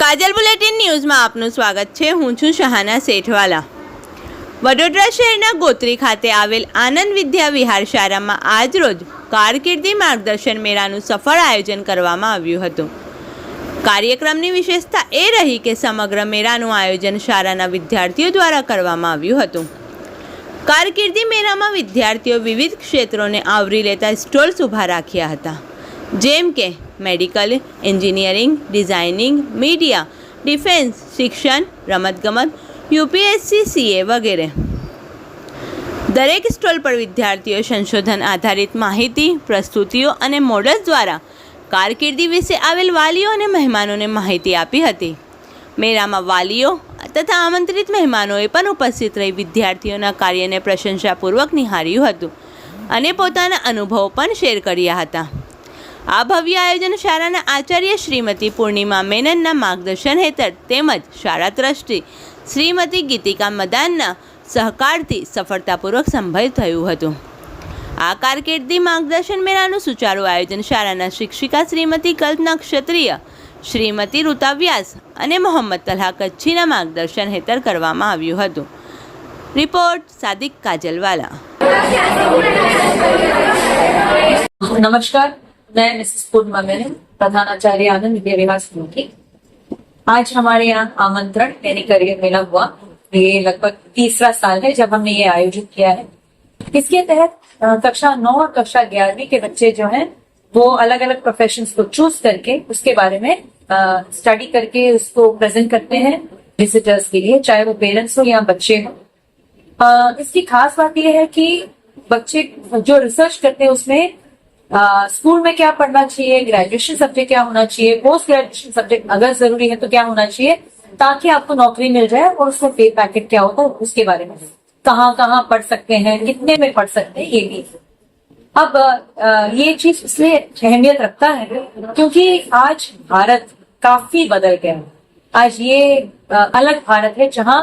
કાજલ bulletin ન્યૂઝમાં આપનું સ્વાગત છે। હું છું શહાના સેઠવાલા। વડોદરા શહેરના ગોત્રી ખાતે આવેલ આનંદ વિદ્યા વિહાર શાળામાં આજરોજ કારકિર્દી માર્ગદર્શન મેળાનું સફળ આયોજન કરવામાં આવ્યું હતું। કાર્યક્રમની વિશેષતા એ રહી કે સમગ્ર મેળાનું આયોજન શાળાના વિદ્યાર્થીઓ દ્વારા કરવામાં આવ્યું હતું। કારકિર્દી મેળામાં વિદ્યાર્થીઓ વિવિધ ક્ષેત્રોને આવરી લેતા સ્ટોલ્સ ઊભા રાખ્યા હતા, જેમ કે medical, engineering, designing, media, defence, શિક્ષણ, રમતગમત, યુપીએસસી, સીએ વગેરે। દરેક સ્ટોલ પર વિદ્યાર્થીઓ સંશોધન આધારિત માહિતી, પ્રસ્તુતિઓ અને મોડલ્સ દ્વારા કારકિર્દી વિશે આવેલ વાલીઓ અને મહેમાનોને માહિતી આપી હતી। મેળામાં વાલીઓ તથા આમંત્રિત મહેમાનોએ પણ ઉપસ્થિત રહી વિદ્યાર્થીઓના કાર્યને પ્રશંસાપૂર્વક નિહાળ્યું હતું અને પોતાના અનુભવો પણ શેર કર્યા હતા। આ ભવ્ય આયોજન શાળાના આચાર્ય શ્રીમતી પૂર્ણિમા મેનનના માર્ગદર્શન હેઠળ તેમજ શાળા ટ્રસ્ટી શ્રીમતી ગીતિકા મદાનના સહકારથી સફળતાપૂર્વક સંભવ થયું હતું। આ કારકિર્દી માર્ગદર્શન મેળાનું સુચારું આયોજન શાળાના શિક્ષિકા શ્રીમતી કલ્પના ક્ષત્રિય, શ્રીમતી ઋતા વ્યાસ અને મોહમ્મદ તલહા કચ્છીના માર્ગદર્શન હેઠળ કરવામાં આવ્યું હતું। રિપોર્ટ સાદિક કાજલવાલા। नमस्कार, मैं मिसेस पूर्णिमा मेनन, प्रधानाचार्य आनंद विद्या विहार स्कूल की। आज हमारे यहाँ आमंत्रण यानी करियर मेला हुआ। ये लगभग 30वां साल है जब हमने ये आयोजित किया है। इसके तहत कक्षा 9 और कक्षा 11वीं के बच्चे जो हैं वो अलग अलग प्रोफेशंस को चूज करके उसके बारे में स्टडी करके उसको प्रेजेंट करते हैं विजिटर्स के लिए, चाहे वो पेरेंट्स हो या बच्चे हो। इसकी खास बात यह है कि बच्चे जो रिसर्च करते हैं उसमें स्कूल में क्या पढ़ना चाहिए, ग्रेजुएशन सब्जेक्ट क्या होना चाहिए, पोस्ट ग्रेजुएशन सब्जेक्ट अगर जरूरी है तो क्या होना चाहिए, ताकि आपको नौकरी मिल जाए और उसमें पे पैकेट क्या होता है उसके बारे में, कहाँ कहाँ पढ़ सकते हैं, कितने में पढ़ सकते हैं, ये भी। अब ये चीज इसलिए अहमियत रखता है क्योंकि आज भारत काफी बदल गया है। आज ये अलग भारत है जहाँ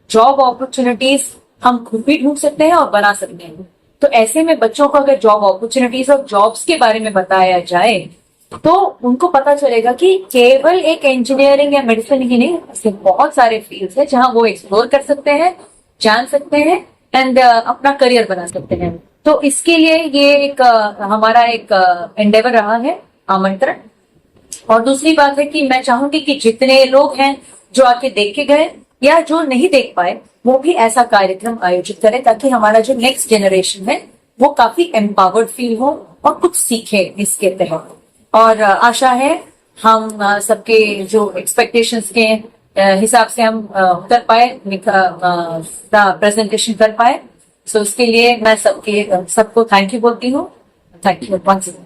जॉब अपॉर्चुनिटीज हम खुद भी ढूंढ सकते हैं और बना सकते हैं। तो ऐसे में बच्चों को अगर जॉब अपॉर्चुनिटीज और जॉब्स के बारे में बताया जाए तो उनको पता चलेगा कि केवल एक इंजीनियरिंग या मेडिसिन ही नहीं, ऐसे बहुत सारे फील्ड्स हैं जहां वो एक्सप्लोर कर सकते हैं, जान सकते हैं एंड अपना करियर बना सकते हैं। तो इसके लिए ये एक हमारा एक एंडेवर रहा है, आमंत्रण। और दूसरी बात है कि मैं चाहूंगी कि जितने लोग हैं जो आके देख के गए या जो नहीं देख पाए वो भी ऐसा कार्यक्रम आयोजित करें ताकि हमारा जो नेक्स्ट जनरेशन है वो काफी एम्पावर्ड फील हो और कुछ सीखे इसके तहत। और आशा है हम सबके जो एक्सपेक्टेशंस के हिसाब से हम कर पाए, प्रेजेंटेशन कर पाए। सो इसके लिए मैं सबको थैंक यू बोलती हूँ। Thank you once again.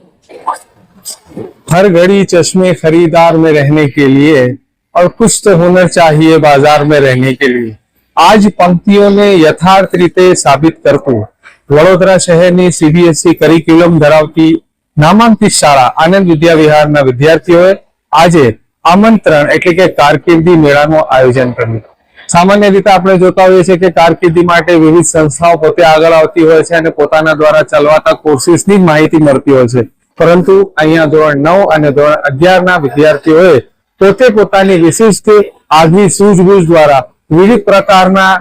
हर घड़ी चश्मे खरीदार में रहने के लिए और कुछ तो हुनर चाहिए बाजार में रहने के लिए। आज पंक्तियों ने यथार्थ रीते साबित करતું વડોદરા શહેરની સીબીએસઈ કરિક્યુલમ ધરાવતી નામાંકિત શાળા આનંદ વિદ્યા વિહારના વિદ્યાર્થીઓએ આજે આમંત્રણ એટલે કે કારકિર્દી મેળાનું આયોજન કર્યું। સામાન્ય રીતે આપણે જોતા હોઈએ છીએ કે કારકિર્દી માટે વિવિધ સંસ્થાઓ પોતે આગળ આવતી હોય છે અને પોતાના દ્વારા ચલાવતા કોર્સીસની જ માહિતી મળતી હોય છે, પરંતુ અહીંયા ધોરણ 9 અને ધોરણ 11ના વિદ્યાર્થીઓએ પોતે પોતાની વિશિષ્ટ આગવી સૂઝબૂઝ દ્વારા વિવિધ પ્રકારના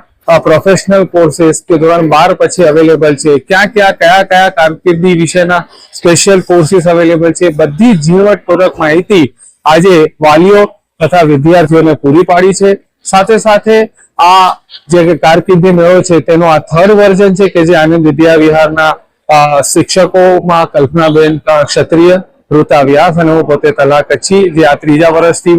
પ્રોફેશનલ કોર્सेस કે ધોરણ 12 પછી અવેલેબલ છે, કયા કયા કારકિર્દી વિશેના સ્પેશિયલ કોર્सेस અવેલેબલ છે, બધી ઝીણવટપૂર્વક માહિતી આજે વાલીઓ તથા વિદ્યાર્થીઓને પૂરી પાડી છે। સાથે સાથે આ જે કારકિર્દી મેળો છે તેનો આ થર્ડ વર્ઝન છે કે જે આનંદ વિદ્યા વિહારના શિક્ષકોમાં કલ્પનાબેન ક્ષત્રિય, ઋતા વ્યાસ અને હું પોતે તલહા કચ્છી જે આ ત્રીજા વર્ષથી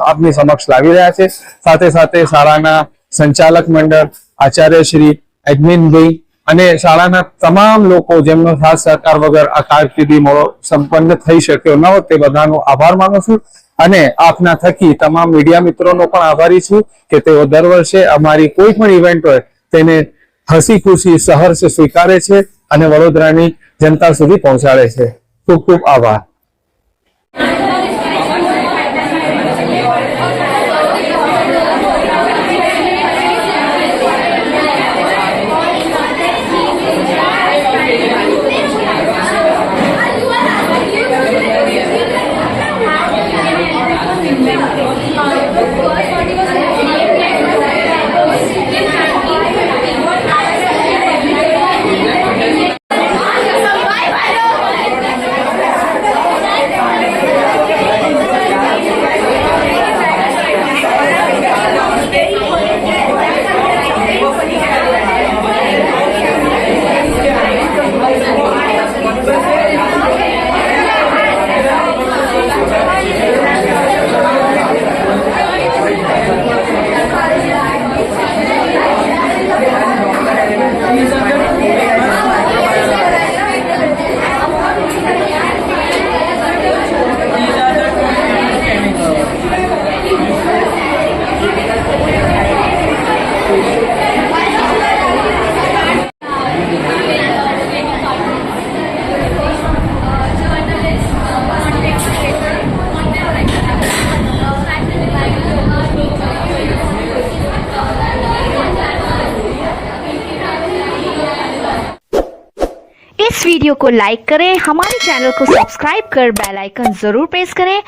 આપની સમક્ષ લાવી રહ્યા છે। સાથે સાથે શાળાના સંચાલક મંડળ, આચાર્ય શ્રી, એડમિન ભાઈ અને શાળાના તમામ લોકો જેમનો સાથ સહકાર વગર આ કારકિર્દી મેળો સંપન્ન થઈ શક્યો ન હોત તે બધાનો આભાર માનું છું અને આપના થકી તમામ મીડિયા મિત્રોનો પણ આભારી છું કે તેઓ દર વર્ષે અમારી કોઈ પણ ઇવેન્ટ હોય તેને હસી ખુશી સહર્ષ સ્વીકારે છે અને વડોદરાની જનતા સુધી પહોંચાડે છે। ખૂબ ખૂબ આભાર। इस वीडियो को लाइक करें, हमारे चैनल को सब्सक्राइब कर बेल आइकन जरूर प्रेस करें